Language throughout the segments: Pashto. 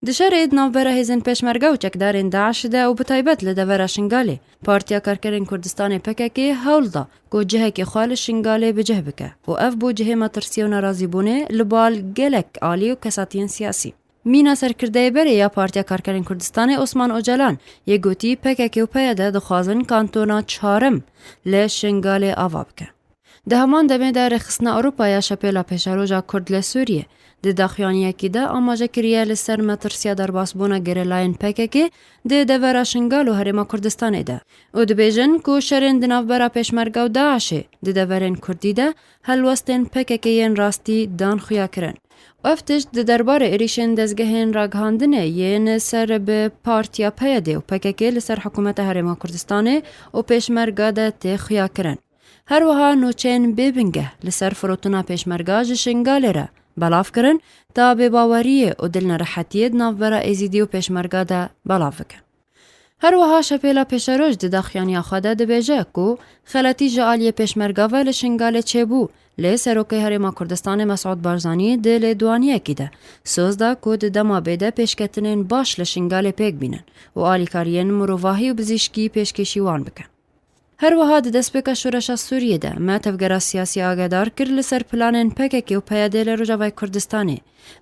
دشارید ناوبره هیزن پشمرگه و چکدارین داعش ده و بتایبت لدوره شنگالی. پارتیا کارکرین کردستان پککی هول دا که جهه که خوال شنگالی بجه بکه و اف بو جهه مترسی و نرازی بونه لبال گلک آلی و کساتین سیاسی. مینا سرکرده بره یا پارتیا کارکرین کردستان عثمان اوجلان یه گوتی پککی و پیاده دخوازن کانتونا چهارم لی شنگالی آوا بکه. ده همان دمه در رخصنا اروپا یا شپیلا پیشاروژا کرد لسوریه. ده داخیانیکی ده آماجه کریه لسر مترسیا در باسبونا گریلاین پککی ده دورا شنگال و هرما کردستانه ده. او ده بیجن که شرین دناف برا پیشمرگا و داعشه ده دورین کردی ده هلوستین پککیین راستی دان خویا کرن. افتش ده دربار ایریشن دزگهین راگهاندنه یین سر به پارتیا پیاده و پککی لسر حکومت هرما کردستانه و پیشمرگا ده تی خویا کرن. هر وها نوچین ببنگه لسر فروتونا پیشمرگا شنگالی را بلاف کرن تا به باوریه و دل نرحتیه ناوبرا ایزیدی و پیشمرگا ده بلاف کن. هر وها شپیلا پیشروج ده داخیانی خواده ده بیجه که خلاتی جعالی پیشمرگا و لشنگال چه بو لی سروکی هرما کردستان مسعود بارزانی ده لدوانیه کی ده سوز ده که ده دما بیده پیشکتنین باش لشنگال پیک بینن و آلیکارین مروواهی و بزیشکی پیشکشیوان بکن. هر وها د دسپیکا شورشا سوریه ده ما تفگرا سیاسی آگادار کر لسر پلانین پککی و پیاده لروجاوای کردستانه.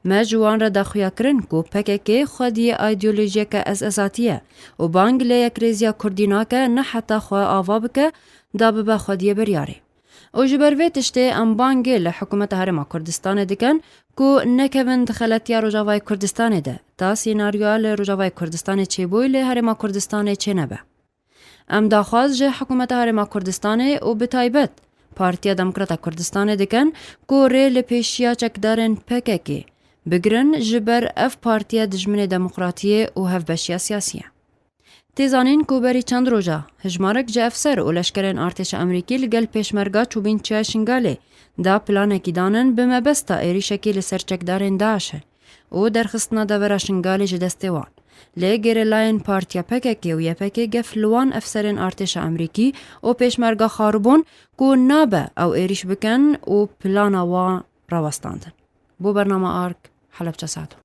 ما جوان را داخویا کرن که پککی خودی ایدئولوژی که اساساتیه و بانگ لیک ریزیا کردینا که نه حتی خواه آوا بکه دا ببا خودی بریاره. او جبروی تشته ام بانگی لحکومت هرما کردستانه دکن که نکوین دخلتیا روجاوای کردستانه ده تا سیناریو لروجاوای کردستانه چه بوی لهرما کردستانه چه نبه. ام داخواز جه حکومت هرما کردستانه و بتایبت پارتیا دموکراتا کردستانه دکن که ری لپیشیا چکدارن پککی بگرن جبر اف پارتیا دجمن دموکراتیه و هف بشیا سیاسیه. تیزانین که بری چند روژا هجمارک جه افسر و لشکرین ارتش امریکی لگل پیشمرگا چوبین چه شنگاله دا پلانه کی دانن بمبستا ایری شکیل سر چکدارن داشه و درخستنا دورا شنگاله جدستوان. لی گریلاین پارتیا پککی و یپکی گفلوان افسرین ارتش امریکی و پیشمرگا خاربون که نابه او ایریش بکن و پلانا وان راوستاندن. بو برنامه آرک حلب چساتو.